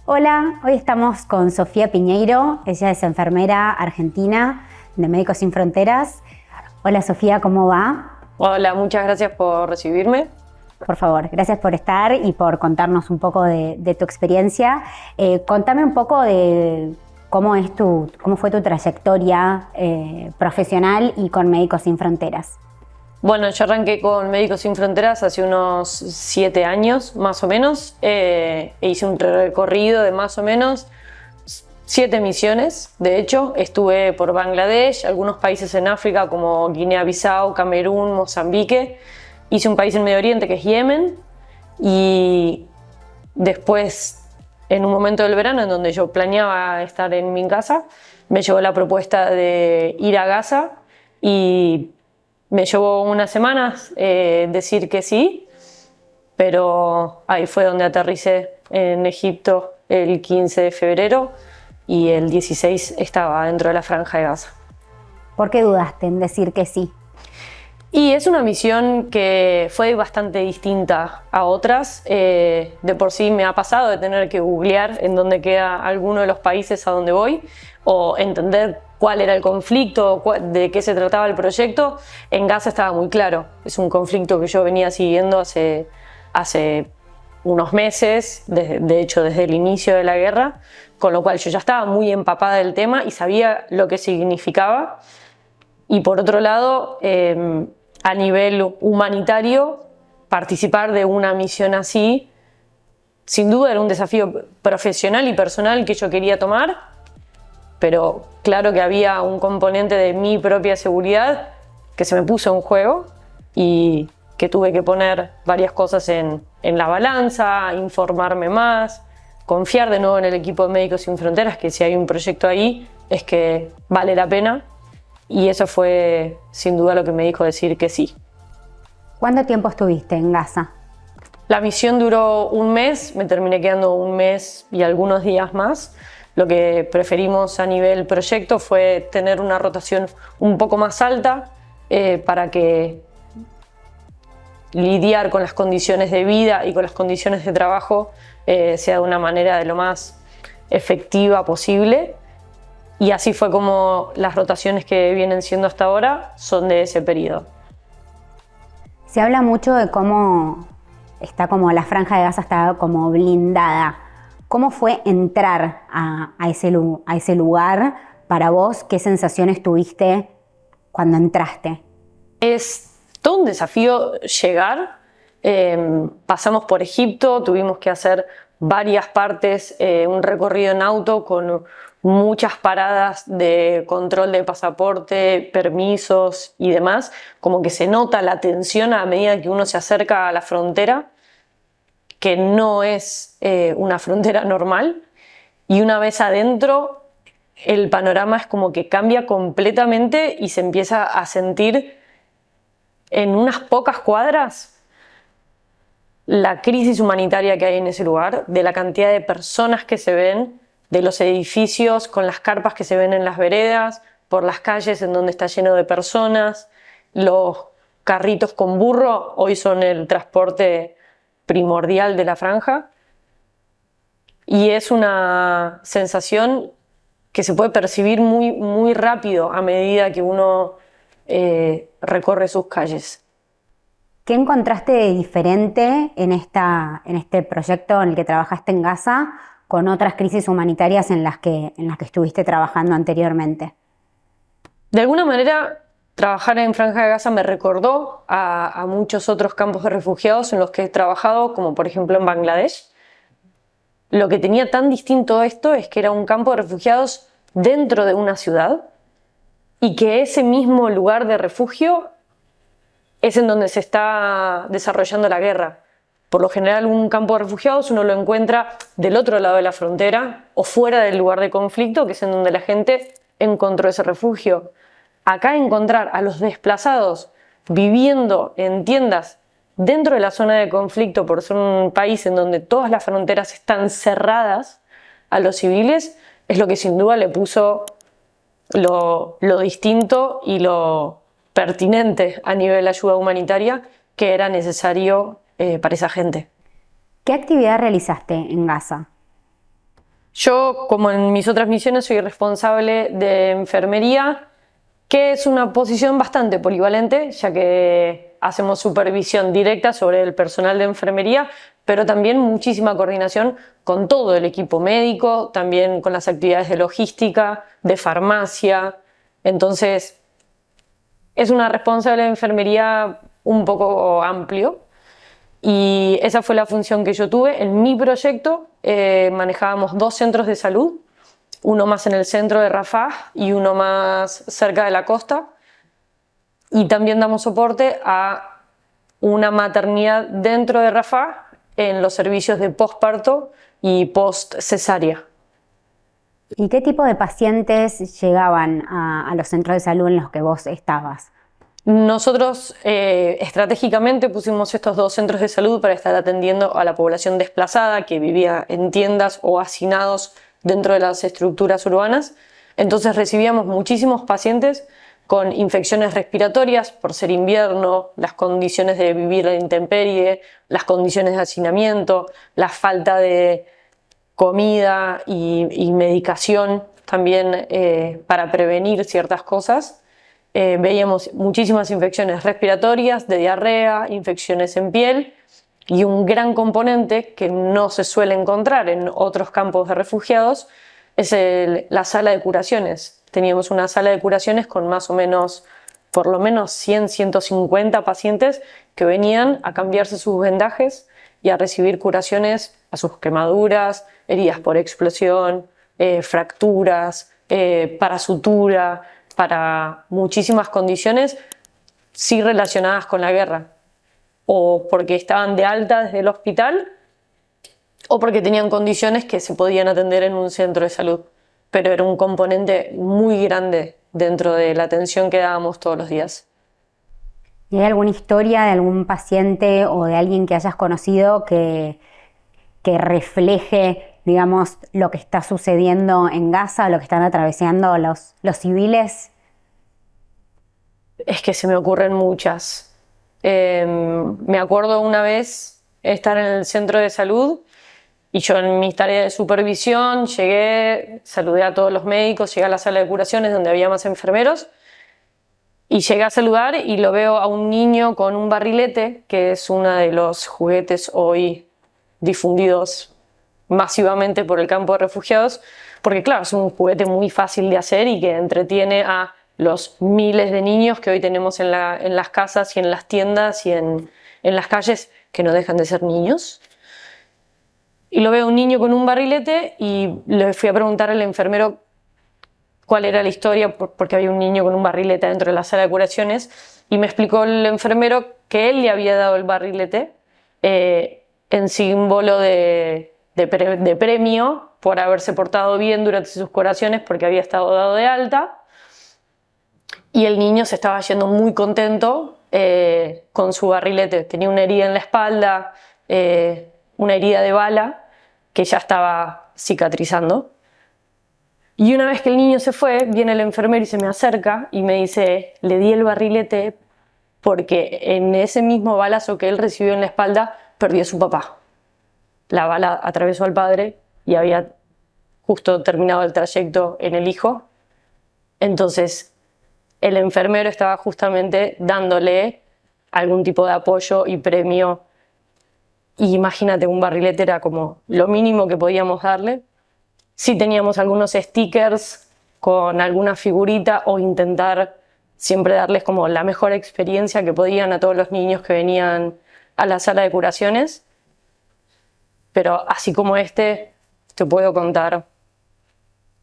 Hola, hoy estamos con Sofía Piñeiro, ella es enfermera argentina de Médicos Sin Fronteras. Hola Sofía, ¿cómo va? Hola, muchas gracias por recibirme. Por favor, gracias por estar y por contarnos un poco de tu experiencia. Contame un poco de cómo fue tu trayectoria profesional y con Médicos Sin Fronteras. Bueno, yo arranqué con Médicos Sin Fronteras hace unos 7 años, más o menos. Hice un recorrido de más o menos 7 misiones. De hecho, estuve por Bangladesh, algunos países en África como Guinea-Bissau, Camerún, Mozambique. Hice un país en Medio Oriente que es Yemen. Y después, en un momento del verano en donde yo planeaba estar en mi casa, me llegó la propuesta de ir a Gaza y me llevó unas semanas decir que sí, pero ahí fue donde aterricé en Egipto el 15 de febrero y el 16 estaba dentro de la Franja de Gaza. ¿Por qué dudaste en decir que sí? Y es una misión que fue bastante distinta a otras. De por sí me ha pasado de tener que googlear en dónde queda alguno de los países a donde voy o entender cuál era el conflicto, de qué se trataba el proyecto. En Gaza estaba muy claro. Es un conflicto que yo venía siguiendo hace unos meses, de hecho desde el inicio de la guerra, con lo cual yo ya estaba muy empapada del tema y sabía lo que significaba. Y por otro lado, a nivel humanitario, participar de una misión así, sin duda era un desafío profesional y personal que yo quería tomar, pero claro que había un componente de mi propia seguridad que se me puso en juego y que tuve que poner varias cosas en la balanza, informarme más, confiar de nuevo en el equipo de Médicos Sin Fronteras, que si hay un proyecto ahí es que vale la pena. Y eso fue sin duda lo que me dijo decir que sí. ¿Cuánto tiempo estuviste en Gaza? La misión duró un mes, me terminé quedando un mes y algunos días más. Lo que preferimos a nivel proyecto fue tener una rotación un poco más alta para que lidiar con las condiciones de vida y con las condiciones de trabajo sea de una manera de lo más efectiva posible. Y así fue como las rotaciones que vienen siendo hasta ahora son de ese periodo. Se habla mucho de cómo la Franja de Gaza está como blindada. ¿Cómo fue entrar a ese lugar para vos? ¿Qué sensaciones tuviste cuando entraste? Es todo un desafío llegar. Pasamos por Egipto, tuvimos que hacer varias partes, un recorrido en auto con muchas paradas de control de pasaporte, permisos y demás, como que se nota la tensión a medida que uno se acerca a la frontera, que no es una frontera normal, y una vez adentro el panorama es como que cambia completamente y se empieza a sentir en unas pocas cuadras la crisis humanitaria que hay en ese lugar, de la cantidad de personas que se ven, de los edificios con las carpas que se ven en las veredas, por las calles en donde está lleno de personas. Los carritos con burro hoy son el transporte primordial de la franja y es una sensación que se puede percibir muy, muy rápido a medida que uno recorre sus calles. ¿Qué encontraste de diferente en este proyecto en el que trabajaste en Gaza con otras crisis humanitarias en las que estuviste trabajando anteriormente? De alguna manera, trabajar en Franja de Gaza me recordó a muchos otros campos de refugiados en los que he trabajado, como por ejemplo en Bangladesh. Lo que tenía tan distinto esto es que era un campo de refugiados dentro de una ciudad y que ese mismo lugar de refugio es en donde se está desarrollando la guerra. Por lo general, un campo de refugiados uno lo encuentra del otro lado de la frontera o fuera del lugar de conflicto, que es en donde la gente encontró ese refugio. Acá encontrar a los desplazados viviendo en tiendas dentro de la zona de conflicto por ser un país en donde todas las fronteras están cerradas a los civiles es lo que sin duda le puso lo distinto y lo pertinente a nivel de ayuda humanitaria que era necesario para esa gente. ¿Qué actividad realizaste en Gaza? Yo, como en mis otras misiones, soy responsable de enfermería, que es una posición bastante polivalente, ya que hacemos supervisión directa sobre el personal de enfermería, pero también muchísima coordinación con todo el equipo médico, también con las actividades de logística, de farmacia. Entonces, es una responsable de enfermería un poco amplio. Y esa fue la función que yo tuve. En mi proyecto manejábamos 2 centros de salud, uno más en el centro de Rafah y uno más cerca de la costa. Y también damos soporte a una maternidad dentro de Rafah en los servicios de posparto y post-cesárea. ¿Y qué tipo de pacientes llegaban a los centros de salud en los que vos estabas? Nosotros estratégicamente pusimos estos 2 centros de salud para estar atendiendo a la población desplazada que vivía en tiendas o hacinados dentro de las estructuras urbanas. Entonces recibíamos muchísimos pacientes con infecciones respiratorias por ser invierno, las condiciones de vivir a la intemperie, las condiciones de hacinamiento, la falta de comida y medicación también para prevenir ciertas cosas. Veíamos muchísimas infecciones respiratorias, de diarrea, infecciones en piel y un gran componente que no se suele encontrar en otros campos de refugiados es la sala de curaciones. Teníamos una sala de curaciones con más o menos, por lo menos 100, 150 pacientes que venían a cambiarse sus vendajes y a recibir curaciones a sus quemaduras, heridas por explosión, fracturas, para sutura, para muchísimas condiciones sí relacionadas con la guerra, o porque estaban de alta desde el hospital o porque tenían condiciones que se podían atender en un centro de salud, pero era un componente muy grande dentro de la atención que dábamos todos los días. ¿Y hay alguna historia de algún paciente o de alguien que hayas conocido que refleje, digamos, lo que está sucediendo en Gaza, lo que están atravesando los civiles? Es que se me ocurren muchas. Me acuerdo una vez estar en el centro de salud y yo en mi tarea de supervisión llegué, saludé a todos los médicos, llegué a la sala de curaciones donde había más enfermeros y llegué a saludar y lo veo a un niño con un barrilete, que es uno de los juguetes hoy difundidos masivamente por el campo de refugiados, porque claro, es un juguete muy fácil de hacer y que entretiene a los miles de niños que hoy tenemos en las casas y en las tiendas y en las calles que no dejan de ser niños. Y lo veo un niño con un barrilete y le fui a preguntar al enfermero cuál era la historia, porque había un niño con un barrilete dentro de la sala de curaciones, y me explicó el enfermero que él le había dado el barrilete en símbolo de premio por haberse portado bien durante sus curaciones porque había estado dado de alta, y el niño se estaba yendo muy contento con su barrilete. Tenía una herida en la espalda, una herida de bala que ya estaba cicatrizando. Y una vez que el niño se fue, viene el enfermero y se me acerca y me dice, le di el barrilete porque en ese mismo balazo que él recibió en la espalda, perdió a su papá. La bala atravesó al padre y había justo terminado el trayecto en el hijo. Entonces, el enfermero estaba justamente dándole algún tipo de apoyo y premio. Y imagínate, un barrilete era como lo mínimo que podíamos darle. Sí teníamos algunos stickers con alguna figurita o intentar siempre darles como la mejor experiencia que podían a todos los niños que venían a la sala de curaciones. Pero así como te puedo contar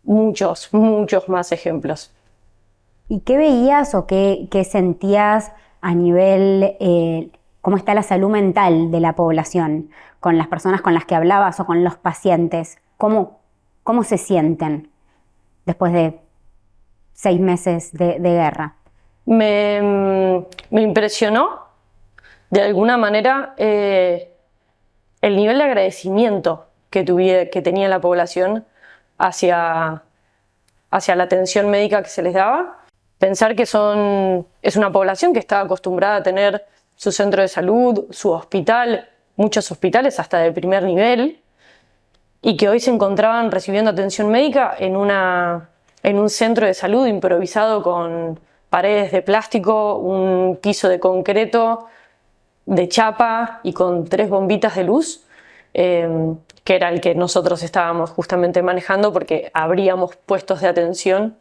muchos, muchos más ejemplos. ¿Y qué veías o qué sentías a nivel, cómo está la salud mental de la población, con las personas con las que hablabas o con los pacientes? ¿Cómo se sienten después de 6 meses de guerra? Me impresionó de alguna manera el nivel de agradecimiento que tenía la población hacia hacia la atención médica que se les daba. Pensar que es una población que está acostumbrada a tener su centro de salud, su hospital, muchos hospitales hasta de primer nivel, y que hoy se encontraban recibiendo atención médica en un centro de salud improvisado con paredes de plástico, un piso de concreto, de chapa y con 3 bombitas de luz, que era el que nosotros estábamos justamente manejando porque abríamos puestos de atención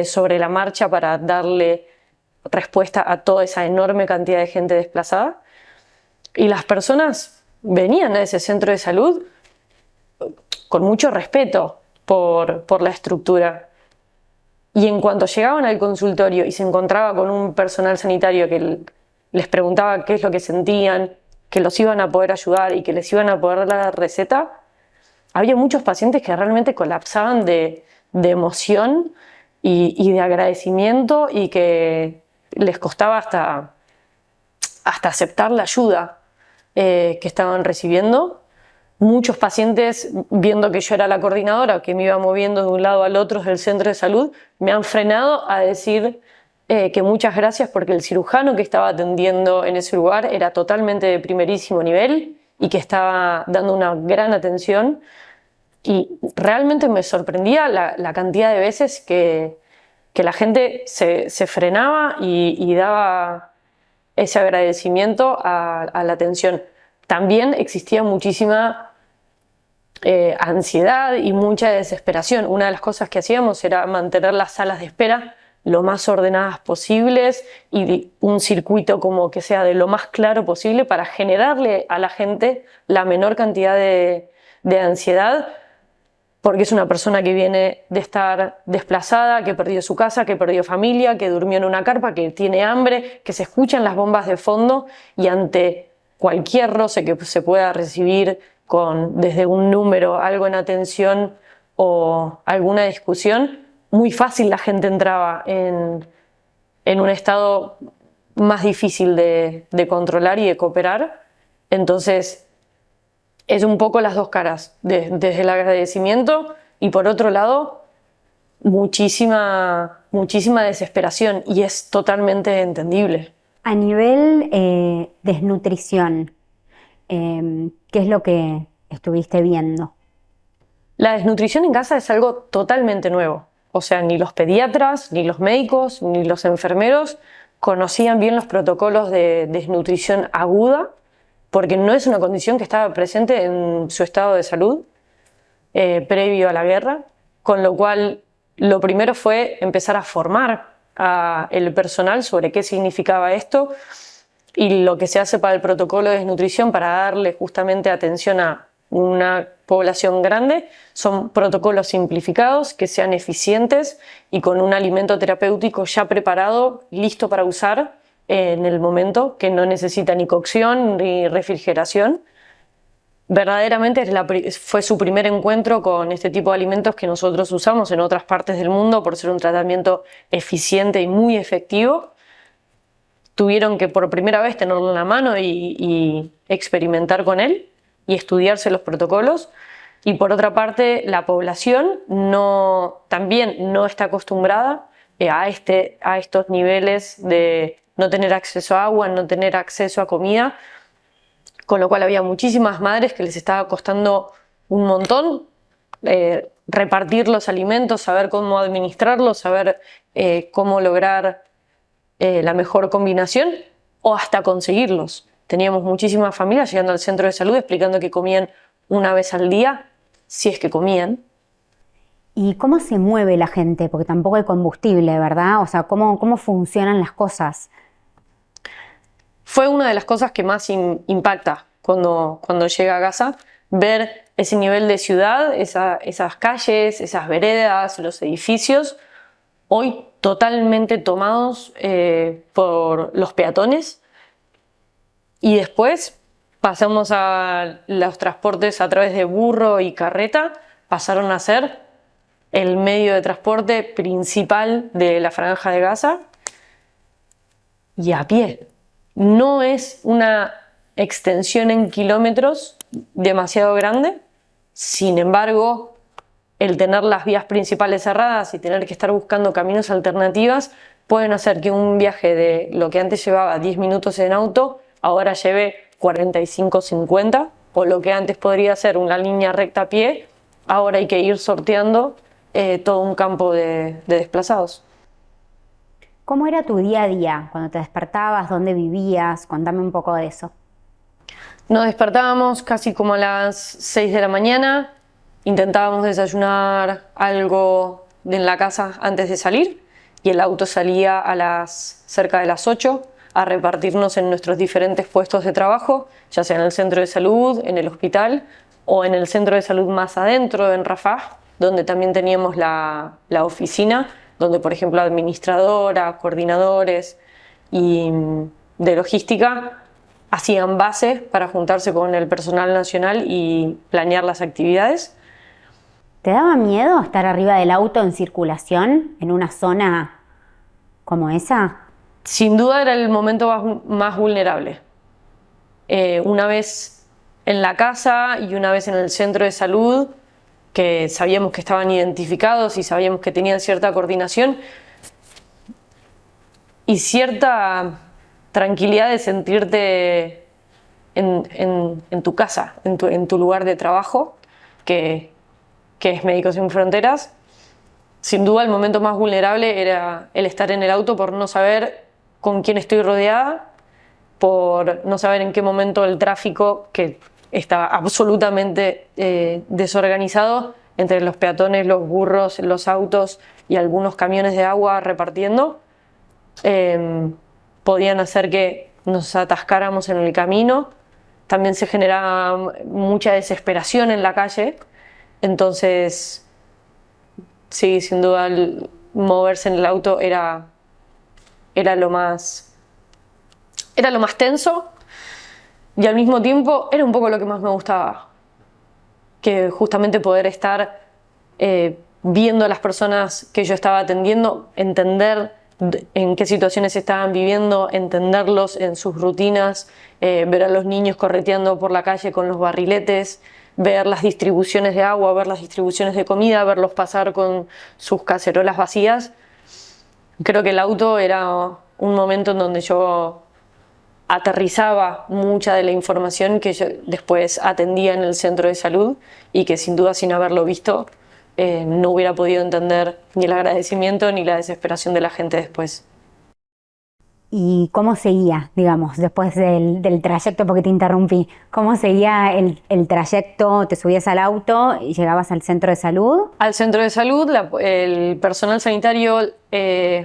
sobre la marcha para darle respuesta a toda esa enorme cantidad de gente desplazada. Y las personas venían a ese centro de salud con mucho respeto por la estructura. Y en cuanto llegaban al consultorio y se encontraba con un personal sanitario que les preguntaba qué es lo que sentían, que los iban a poder ayudar y que les iban a poder dar la receta, había muchos pacientes que realmente colapsaban de emoción y de agradecimiento, y que les costaba hasta aceptar la ayuda que estaban recibiendo. Muchos pacientes, viendo que yo era la coordinadora, que me iba moviendo de un lado al otro del centro de salud, me han frenado a decir que muchas gracias, porque el cirujano que estaba atendiendo en ese lugar era totalmente de primerísimo nivel y que estaba dando una gran atención. Y realmente me sorprendía la cantidad de veces que la gente se frenaba y daba ese agradecimiento a la atención. También existía muchísima ansiedad y mucha desesperación. Una de las cosas que hacíamos era mantener las salas de espera lo más ordenadas posibles y un circuito como que sea de lo más claro posible para generarle a la gente la menor cantidad de ansiedad, porque es una persona que viene de estar desplazada, que perdió su casa, que perdió familia, que durmió en una carpa, que tiene hambre, que se escuchan las bombas de fondo, y ante cualquier roce que se pueda recibir desde un número, algo en atención o alguna discusión, muy fácil la gente entraba en un estado más difícil de controlar y de cooperar. Entonces, es un poco las dos caras, desde el agradecimiento y, por otro lado, muchísima desesperación, y es totalmente entendible. A nivel desnutrición, ¿qué es lo que estuviste viendo? La desnutrición en casa es algo totalmente nuevo. O sea, ni los pediatras, ni los médicos, ni los enfermeros conocían bien los protocolos de desnutrición aguda, porque no es una condición que estaba presente en su estado de salud previo a la guerra, con lo cual lo primero fue empezar a formar al personal sobre qué significaba esto, y lo que se hace para el protocolo de desnutrición para darle justamente atención a una población grande son protocolos simplificados que sean eficientes y con un alimento terapéutico ya preparado, listo para usar en el momento, que no necesita ni cocción ni refrigeración. Verdaderamente fue su primer encuentro con este tipo de alimentos que nosotros usamos en otras partes del mundo por ser un tratamiento eficiente y muy efectivo. Tuvieron que por primera vez tenerlo en la mano y experimentar con él y estudiarse los protocolos. Y por otra parte, la población también no está acostumbrada a estos niveles de no tener acceso a agua, no tener acceso a comida, con lo cual había muchísimas madres que les estaba costando un montón repartir los alimentos, saber cómo administrarlos, saber cómo lograr la mejor combinación o hasta conseguirlos. Teníamos muchísimas familias llegando al centro de salud explicando que comían una vez al día, si es que comían. ¿Y cómo se mueve la gente? Porque tampoco hay combustible, ¿verdad? O sea, ¿cómo funcionan las cosas? Fue una de las cosas que más impacta cuando llega a Gaza, ver ese nivel de ciudad, esas calles, esas veredas, los edificios, hoy totalmente tomados por los peatones. Y después pasamos a los transportes a través de burro y carreta, pasaron a ser el medio de transporte principal de la Franja de Gaza, y a pie. No es una extensión en kilómetros demasiado grande, sin embargo, el tener las vías principales cerradas y tener que estar buscando caminos alternativos pueden hacer que un viaje de lo que antes llevaba 10 minutos en auto, ahora lleve 45-50, o lo que antes podría ser una línea recta a pie, ahora hay que ir sorteando todo un campo de desplazados. ¿Cómo era tu día a día cuando te despertabas? ¿Dónde vivías? Contame un poco de eso. Nos despertábamos casi como a las 6 de la mañana, intentábamos desayunar algo en la casa antes de salir y el auto salía cerca de las 8 a repartirnos en nuestros diferentes puestos de trabajo, ya sea en el centro de salud, en el hospital o en el centro de salud más adentro, en Rafah, donde también teníamos la oficina, donde por ejemplo administradora, coordinadores y de logística hacían base para juntarse con el personal nacional y planear las actividades. ¿Te daba miedo estar arriba del auto en circulación, en una zona como esa? Sin duda era el momento más vulnerable. Una vez en la casa y una vez en el centro de salud, que sabíamos que estaban identificados y sabíamos que tenían cierta coordinación y cierta tranquilidad de sentirte en tu casa, en tu lugar de trabajo, que es Médicos Sin Fronteras. Sin duda el momento más vulnerable era el estar en el auto por no saber con quién estoy rodeada, por no saber en qué momento el tráfico, que estaba absolutamente desorganizado entre los peatones, los burros, los autos y algunos camiones de agua repartiendo, podían hacer que nos atascáramos en el camino. También se generaba mucha desesperación en la calle, entonces sí, sin duda el moverse en el auto era lo más tenso y al mismo tiempo era un poco lo que más me gustaba, que justamente poder estar viendo a las personas que yo estaba atendiendo, entender en qué situaciones estaban viviendo, entenderlos en sus rutinas, ver a los niños correteando por la calle con los barriletes, ver las distribuciones de agua, ver las distribuciones de comida, verlos pasar con sus cacerolas vacías. Creo que el auto era un momento en donde yo aterrizaba mucha de la información que yo después atendía en el centro de salud y que sin duda sin haberlo visto no hubiera podido entender ni el agradecimiento ni la desesperación de la gente después. ¿Y cómo seguía, digamos, después del trayecto, porque te interrumpí? ¿Cómo seguía el trayecto? ¿Te subías al auto y llegabas al centro de salud? Al centro de salud, el personal sanitario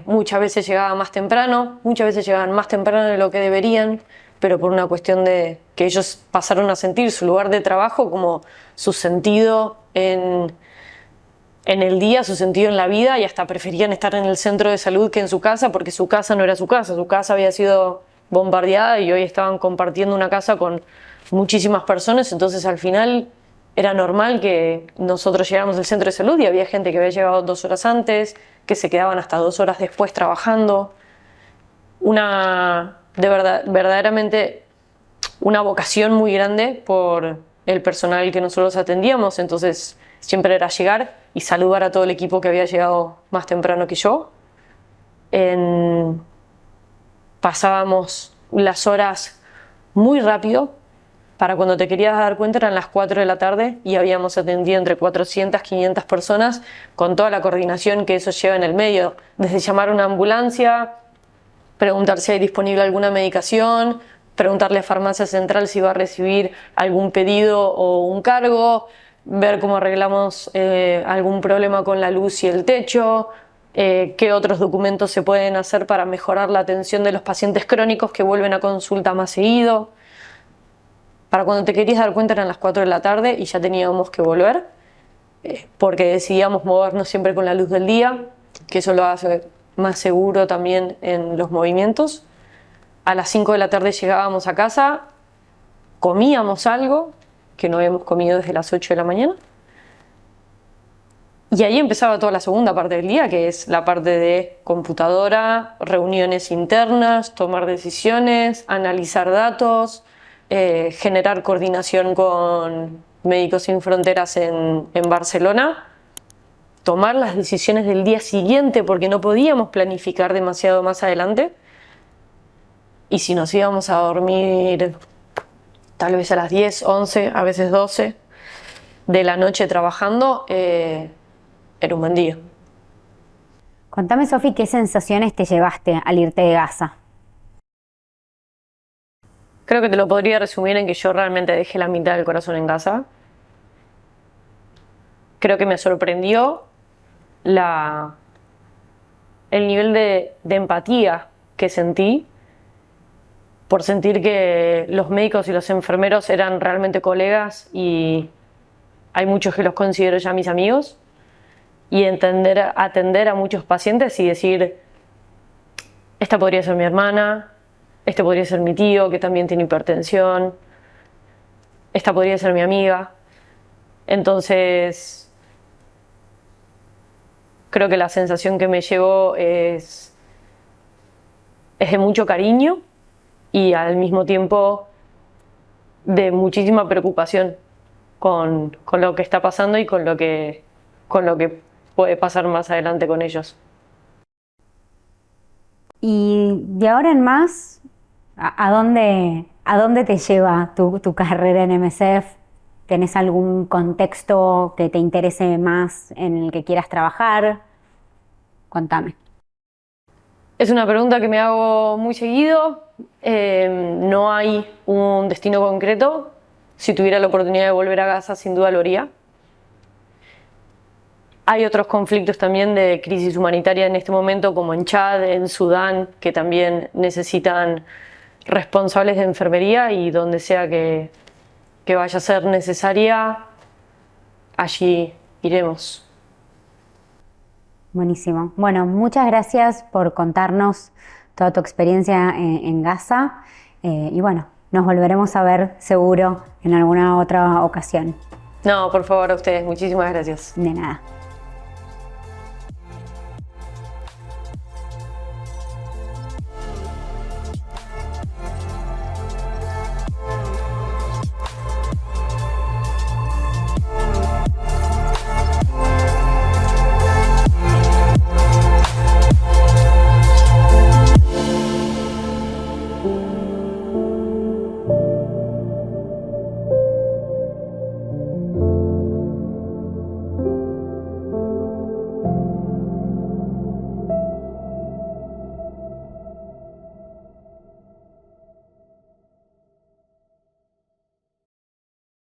muchas veces llegaba más temprano, muchas veces llegaban más temprano de lo que deberían, pero por una cuestión de que ellos pasaron a sentir su lugar de trabajo como su sentido en el día, su sentido en la vida, y hasta preferían estar en el centro de salud que en su casa, porque su casa no era su casa había sido bombardeada y hoy estaban compartiendo una casa con muchísimas personas, entonces al final era normal que nosotros llegáramos al centro de salud y había gente que había llegado 2 horas antes, que se quedaban hasta 2 horas después trabajando. Verdaderamente una vocación muy grande por el personal que nosotros atendíamos, entonces siempre era llegar y saludar a todo el equipo que había llegado más temprano que yo. Pasábamos las horas muy rápido, para cuando te querías dar cuenta eran las 4 de la tarde y habíamos atendido entre 400, 500 personas con toda la coordinación que eso lleva en el medio, desde llamar a una ambulancia, preguntar si hay disponible alguna medicación, preguntarle a Farmacia Central si va a recibir algún pedido o un cargo, ver cómo arreglamos algún problema con la luz y el techo, qué otros documentos se pueden hacer para mejorar la atención de los pacientes crónicos que vuelven a consulta más seguido. Para cuando te querías dar cuenta eran las 4 de la tarde y ya teníamos que volver, porque decidíamos movernos siempre con la luz del día, que eso lo hace más seguro también en los movimientos. A las 5 de la tarde llegábamos a casa, comíamos algo que no habíamos comido desde las 8 de la mañana. Y ahí empezaba toda la segunda parte del día, que es la parte de computadora, reuniones internas, tomar decisiones, analizar datos, generar coordinación con Médicos Sin Fronteras en Barcelona tomar las decisiones del día siguiente porque no podíamos planificar demasiado más adelante. Y si nos íbamos a dormir tal vez a las 10, 11, a veces 12 de la noche trabajando, era un buen día. Contame, Sofi, ¿qué sensaciones te llevaste al irte de Gaza? Creo que te lo podría resumir en que yo realmente dejé la mitad del corazón en Gaza. Creo que me sorprendió el nivel de empatía que sentí por sentir que los médicos y los enfermeros eran realmente colegas y hay muchos que los considero ya mis amigos, y atender a muchos pacientes y decir, esta podría ser mi hermana, este podría ser mi tío que también tiene hipertensión, esta podría ser mi amiga. Entonces, creo que la sensación que me llevo es de mucho cariño y al mismo tiempo de muchísima preocupación con lo que está pasando y con lo que puede pasar más adelante con ellos. Y de ahora en más, ¿a dónde te lleva tu carrera en MSF? ¿Tenés algún contexto que te interese más en el que quieras trabajar? Contame. Es una pregunta que me hago muy seguido. No hay un destino concreto. Si tuviera la oportunidad de volver a Gaza, sin duda lo haría. Hay otros conflictos también de crisis humanitaria en este momento, como en Chad, en Sudán, que también necesitan responsables de enfermería, y donde sea que vaya a ser necesaria, allí iremos. Buenísimo. Bueno, muchas gracias por contarnos toda tu experiencia en Gaza. Y bueno, nos volveremos a ver seguro en alguna otra ocasión. No, por favor, a ustedes. Muchísimas gracias. De nada.